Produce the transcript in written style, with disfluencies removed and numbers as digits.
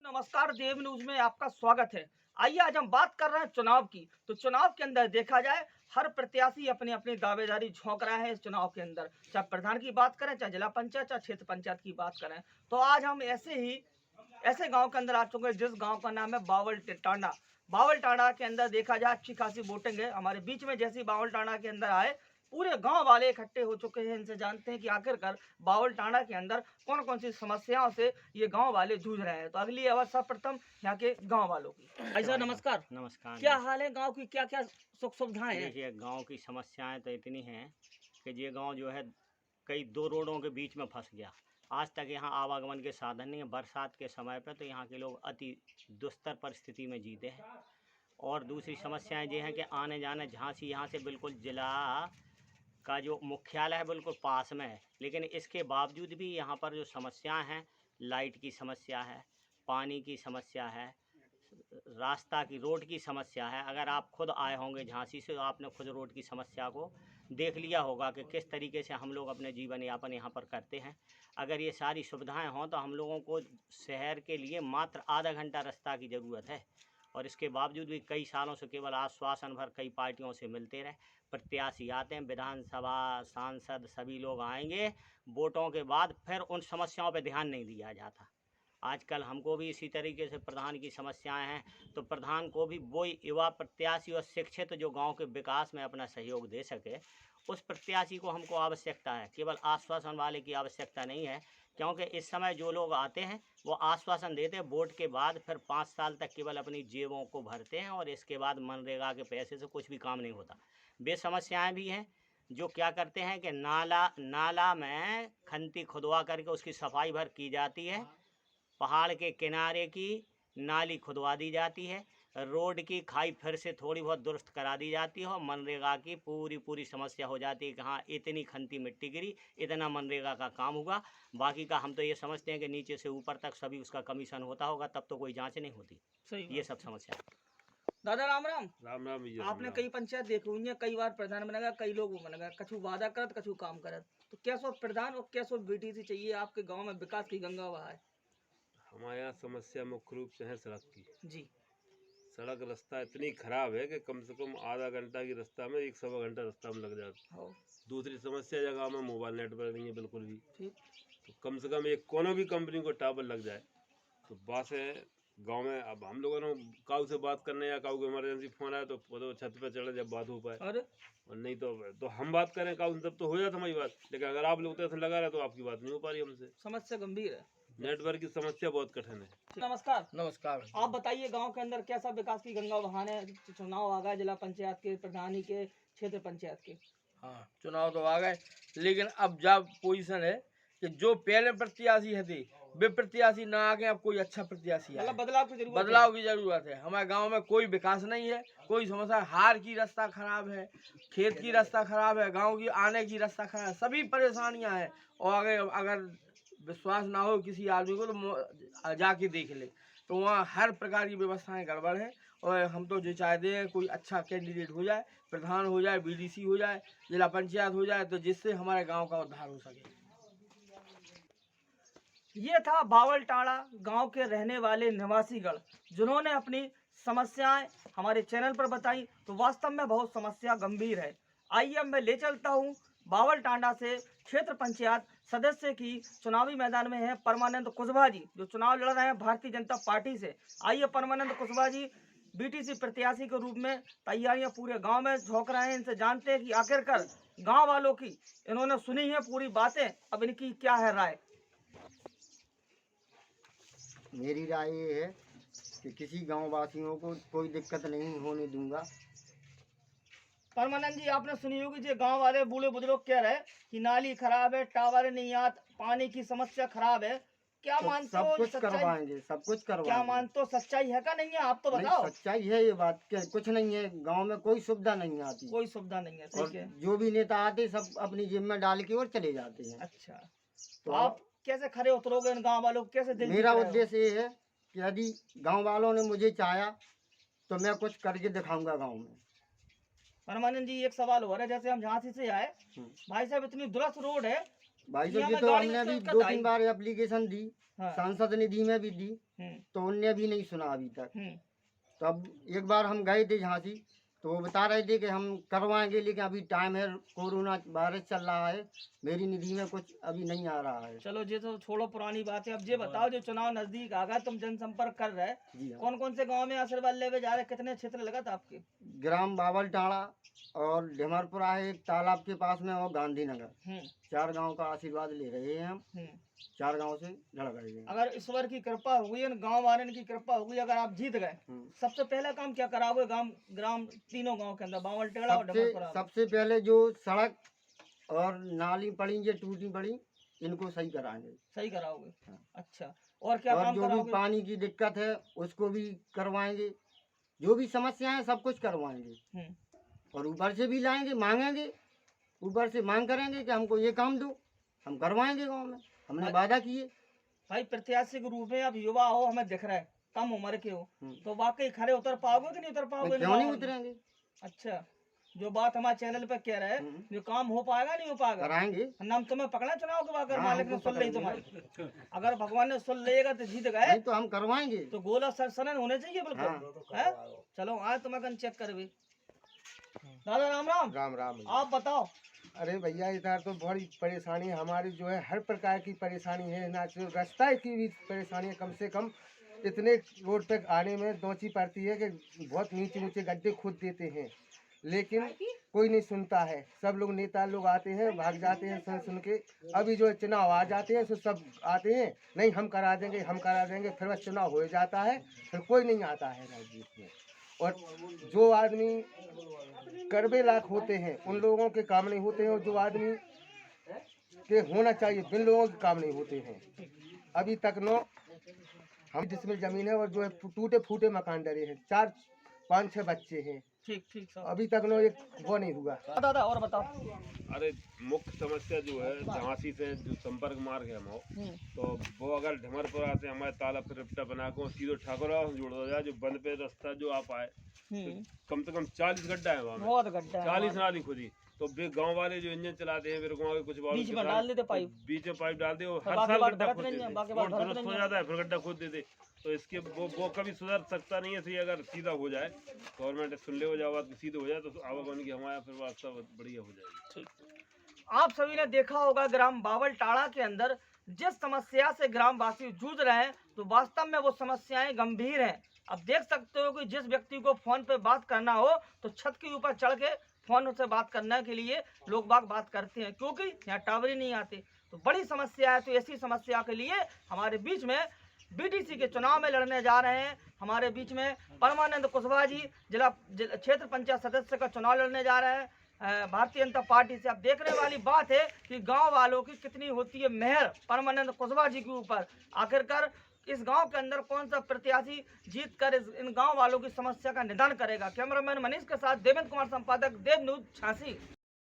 नमस्कार, देव न्यूज में आपका स्वागत है। आइए आज हम बात कर रहे हैं चुनाव की। तो चुनाव के अंदर देखा जाए, हर प्रत्याशी अपनी अपनी दावेदारी झोंक रहा है इस चुनाव के अंदर। चाहे प्रधान की बात करें, चाहे जिला पंचायत, चाहे क्षेत्र पंचायत की बात करें। तो आज हम ऐसे गांव के अंदर आ चुके हैं जिस गांव का नाम है बावल टांडा। बावल टांडा के अंदर देखा जाए अच्छी खासी वोटिंग है हमारे बीच में। जैसे बावल टांडा के अंदर आए, पूरे गांव वाले इकट्ठे हो चुके हैं। इनसे जानते हैं कि आखिरकार बावल टांडा के अंदर कौन कौन सी समस्याओं से ये गांव वाले जूझ रहे हैं। तो अगली आवाज सर्वप्रथम यहाँ के गांव वालों की। भाई साहब नमस्कार। नमस्कार। क्या हाल है गांव की, क्या क्या सुख सुविधाएं हैं? देखिए, गांव की समस्याएं तो इतनी हैं कि ये गांव जो है कई दो रोडों के बीच में फंस गया। आज तक यहाँ आवागमन के साधन नहीं है। बरसात के समय पर तो यहाँ के लोग अति दुस्तर परिस्थिति में जीते हैं। और दूसरी समस्याएं ये हैं कि आने जाने झांसी यहाँ से बिल्कुल जिला का जो मुख्यालय है बिल्कुल पास में है, लेकिन इसके बावजूद भी यहाँ पर जो समस्याएं हैं, लाइट की समस्या है, पानी की समस्या है, रास्ता की रोड की समस्या है। अगर आप खुद आए होंगे झांसी से तो आपने खुद रोड की समस्या को देख लिया होगा कि किस तरीके से हम लोग अपने जीवन यापन यहाँ पर करते हैं। अगर ये सारी सुविधाएं हों तो हम लोगों को शहर के लिए मात्र आधा घंटा रास्ता की ज़रूरत है। और इसके बावजूद भी कई सालों से केवल आश्वासन भर कई पार्टियों से मिलते रहे। प्रत्याशी आते हैं, विधानसभा सांसद सभी लोग आएंगे, वोटों के बाद फिर उन समस्याओं पर ध्यान नहीं दिया जाता। आजकल हमको भी इसी तरीके से प्रधान की समस्याएं हैं, तो प्रधान को भी वही युवा प्रत्याशी और शिक्षित जो गांव के विकास में अपना सहयोग दे सके, उस प्रत्याशी को हमको आवश्यकता है। केवल आश्वासन वाले की आवश्यकता नहीं है, क्योंकि इस समय जो लोग आते हैं वो आश्वासन देते हैं, वोट के बाद फिर 5 साल तक केवल अपनी जेबों को भरते हैं और इसके बाद मनरेगा के पैसे से कुछ भी काम नहीं होता। वे समस्याएँ भी हैं जो क्या करते हैं कि नाला में खंती खुदवा करके उसकी सफाई भर की जाती है, पहाड़ के किनारे की नाली खुदवा दी जाती है, रोड की खाई फिर से थोड़ी बहुत दुरुस्त करा दी जाती है और मनरेगा की पूरी समस्या हो जाती है कि हाँ इतनी खंती मिट्टी गिरी, इतना मनरेगा का काम हुआ। बाकी का हम तो ये समझते हैं कि नीचे से ऊपर तक सभी उसका कमीशन होता होगा, तब तो कोई जांच नहीं होती। सही ये सब समस्या है। दादा राम राम। राम राम भैया। आपने कई पंचायत देखी हुई है, कई बार प्रधान बनेगा, कई लोग बनेगा, कछु वादा करत कछु काम करत। तो क्या सो प्रधान और क्या सो बीटीसी चाहिए आपके गांव में विकास की गंगा बहाए? हमारे यहाँ समस्या मुख्य रूप से है सड़क की। जी। सड़क रास्ता इतनी खराब है कि कम से कम आधा घंटा की रास्ता में 1 सवा घंटा रास्ता में लग जाता है। दूसरी समस्या जगह में मोबाइल नेटवर्क नहीं है बिल्कुल भी। ठीक। तो कम से कम एक कोनो भी कंपनी को टावर लग जाए तो बात है गांव में। अब हम लोगों ने काऊ से बात करने या काऊ को इमरजेंसी फोन आया तो छत पे चढ़े जब बात हो पाए, और नहीं तो हम बात करें काऊ तब तो हो जाता हमारी बात। लेकिन अगर आप लोग तो लगा रहे तो आपकी बात नहीं हो पा रही हमसे। समस्या गंभीर है, नेटवर्क की समस्या बहुत कठिन है। नमस्कार। नमस्कार। आप बताइए गांव के अंदर कैसा विकास की गंगा बहाने? चुनाव आ गए, जिला पंचायत के, प्रधानी के, क्षेत्र पंचायत के। हाँ, चुनाव तो आ गए, लेकिन अब जब पोजीशन है कि जो पहले प्रत्याशी थे वे प्रत्याशी ना आके अब कोई अच्छा प्रत्याशी आए। मतलब बदलाव की जरूरत है। हमारे गांव में कोई विकास नहीं है, कोई समस्या। हार की रास्ता खराब है, खेत की रास्ता खराब है, गांव की आने की रास्ता खराब है, सभी परेशानियां हैं। और अगर विश्वास ना हो किसी आदमी को तो जाके देख ले, तो वहाँ हर प्रकार की व्यवस्थाएं गड़बड़ है। और हम तो जो चाहते हैं कोई अच्छा कैंडिडेट हो जाए, प्रधान हो जाए, बीडीसी हो जाए, जिला पंचायत हो जाए, तो जिससे हमारे गांव का उद्धार हो सके। ये था बावल टांडा गांव के रहने वाले निवासीगण, जिन्होंने अपनी समस्याएं हमारे चैनल पर बताई। तो वास्तव में बहुत समस्या गंभीर है। आइए अब मैं ले चलता हूं बावल टांडा से क्षेत्र पंचायत सदस्य की चुनावी मैदान में है परमानंद कुशवाहा जी, जो चुनाव लड़ रहे हैं भारतीय जनता पार्टी से। आइए परमानंद कुशवाहा जी बीटीसी प्रत्याशी के रूप में तैयारियां पूरे गांव में झोंक रहे हैं। इनसे जानते हैं कि आखिरकार गांव वालों की इन्होंने सुनी है पूरी बातें, अब इनकी क्या है राय। मेरी राय ये है कि किसी गांव वासियों को कोई दिक्कत नहीं होने दूंगा। परमानंद जी, आपने सुनी होगी जो गांव वाले बूढ़े बुजुर्ग कह रहे हैं कि नाली खराब है, टावर नहीं आत, पानी की समस्या खराब है। क्या तो मानते सब हो? कुछ करवाएंगे, सब कुछ करवाएंगे। क्या मानते हो, सच्चाई है का नहीं है? आप तो बताओ। सच्चाई है ये बात के कुछ नहीं है। गांव में कोई सुविधा नहीं आती, कोई सुविधा नहीं है। और ठीक है। जो भी नेता आते सब अपनी जेब में डाल के और चले जाते हैं। अच्छा, तो आप कैसे खड़े उतरोगे इन गांव वालों को? कैसे दिल मेरा जीत रहे हो? उद्देश्य ये है कि यदि गांव वालों ने मुझे चाहा तो मैं कुछ करके दिखाऊंगा गांव में। परमानंद जी, एक सवाल हो रहा है। जैसे हम झांसी से आए, भाई साहब इतनी दुरुस्त रोड है, भाई यहाँ जी में तो गाड़ी हमने से भी दिक्कत 2-3 आई। बार एप्लीकेशन दी, हाँ। सांसद निधि में भी दी, हम्म, तो उनने भी नहीं सुना अभी तक। हम्म, तो अब एक बार हम गए थे झांसी, तो वो बता रहे थे कि हम करवाएंगे, लेकिन अभी टाइम है, कोरोना वायरस चल रहा है, मेरी निधि में कुछ अभी नहीं आ रहा है। चलो ये तो छोड़ो पुरानी बात है। अब ये बताओ, जो चुनाव नजदीक आ गया, तुम जनसंपर्क कर रहे, जी हाँ। कौन कौन से गांव में आशीर्वाद लेवे जा रहे, कितने क्षेत्र लगा था आपके? ग्राम बावल टाड़ा और ढिमरपुरा है एक तालाब के पास में, और गांधीनगर, हम्म, 4 गांव का आशीर्वाद ले रहे हैं हम। हम्म। 4 गांव से लड़ रहे हैं। अगर ईश्वर की कृपा हो गई, गांव वाले की कृपा हो गई, अगर आप जीत गए, सबसे पहला काम क्या कराओगे ग्राम तीनों गांव के अंदर, बावल टेड़ा और ढमरपुरा? सबसे पहले जो सड़क और नाली पड़ी, ये टूटी पड़ी, इनको सही कराएंगे। सही कराओगे? हाँ। अच्छा, और क्या और काम जो भी कराओगे? पानी की दिक्कत है उसको भी करवाएंगे, जो भी समस्याएं हैं सब कुछ करवाएंगे। हम्म, और ऊपर से भी लाएंगे, मांगेंगे, ऊपर से मांग करेंगे कि हमको ये काम दो, हम करवाएंगे गांव में, हमने वादा किए। भाई प्रत्याशी के रूप में आप युवा हो, हमें दिख रहा है, कम उम्र के हो, हम्म। तो वाकई खड़े उतर पाओगे कि नहीं उतर पाओगे? क्यों नहीं उतरेंगे, अच्छा, जो बात हमारे चैनल पे कह रहे हैं, जो काम हो पाएगा नहीं हो पाएगा? कराएंगे। नाम तुम्हें पकड़ा चुनाव के बाद, अगर हाँ, मालिक ने हमको सुन ली पकड़ेंगे। तुम्हारी, अगर भगवान ने सुन लेगा तो जीत गए, नहीं तो हम करवाएंगे। तो गोला सनन होने चाहिए बिल्कुल। हाँ। है? चलो आज तुम्हें चेक कर भी। दादा राम राम। राम राम भैया। आप बताओ। अरे भैया इधर तो बड़ी परेशानी है हमारी, जो है हर प्रकार की परेशानी है, ना जो रास्ता की भी परेशानी है। कम से कम इतने रोड तक आने में दोची पड़ती है कि बहुत नीचे नीचे गड्ढे खोद देते हैं, लेकिन कोई नहीं सुनता है। सब लोग नेता लोग आते हैं, भाग जाते हैं सुन सुन के। अभी जो चुनाव आ जाते हैं तो सब आते हैं, नहीं हम करा देंगे हम करा देंगे, फिर बस चुनाव हो जाता है, फिर कोई नहीं आता है राजनीति में। और जो आदमी करबे लाख होते हैं उन लोगों के काम नहीं होते हैं, और जो आदमी के होना चाहिए बिन लोगों के काम नहीं होते हैं। अभी तक नो हम जिसमें जमीन है और जो है टूटे फूटे मकान डरे हैं, 4-5-6 बच्चे हैं, ठीक ठीक सब। अभी तक नो एक वो नहीं हुआ। दादा और बताओ। अरे मुख्य समस्या जो है झांसी से जो संपर्क मार्ग है तो वो अगर ढमरपुरा से हमारे तालाब पे रिप्टा बना को सीधे ठाकुरा से जोड़ हो जाए, जो बंद पे रास्ता जो आप आए, तो कम से कम 40 गड्ढा है वहाँ में, बहुत गड्ढा है। 40 नाली खुदी। तो वे गांव वाले जो इंजन चलाते हैं, फिर गाँव के कुछ बीच में डाल देते पाइप, बीच में पाइप डाल दे, और हर बाकी साल बात गड्ढा भरत खोद रंजन, देते, बाकी बात रोड भरत दुरुस्त हो रंजन। जाता है फिर गड्ढा खोद देते। तो इसके वो कभी सुधर सकता नहीं है। सही अगर सीधा हो जाए, गवर्नमेंट सुन ले हो जाए बात, सीधे हो जाए तो आवागमन की हमारा फिर रास्ता बढ़िया हो जाएगी। आप सभी ने देखा होगा ग्राम बावल टाड़ा के अंदर जिस समस्या से ग्रामवासी जूझ रहे हैं, तो वास्तव में वो समस्याएं गंभीर हैं। अब देख सकते हो कि जिस व्यक्ति को फोन पे बात करना हो तो छत के ऊपर चढ़ के फोन से बात करने के लिए लोग बात करते हैं, क्योंकि यहाँ टावर ही नहीं आते। तो बड़ी समस्या है। तो ऐसी समस्या के लिए हमारे बीच में बीटीसी के चुनाव में लड़ने जा रहे हैं, हमारे बीच में परमानंद कुशवाहा जी जिला क्षेत्र पंचायत सदस्य का चुनाव लड़ने जा रहे हैं भारतीय जनता पार्टी से। अब देखने वाली बात है कि गांव वालों की कितनी होती है मेहर परमानंद कुशवाहा जी के ऊपर। आखिरकार इस गांव के अंदर कौन सा प्रत्याशी जीत कर इन गांव वालों की समस्या का निदान करेगा। कैमरामैन मनीष के साथ देवेंद्र कुमार, संपादक देव न्यूज झांसी।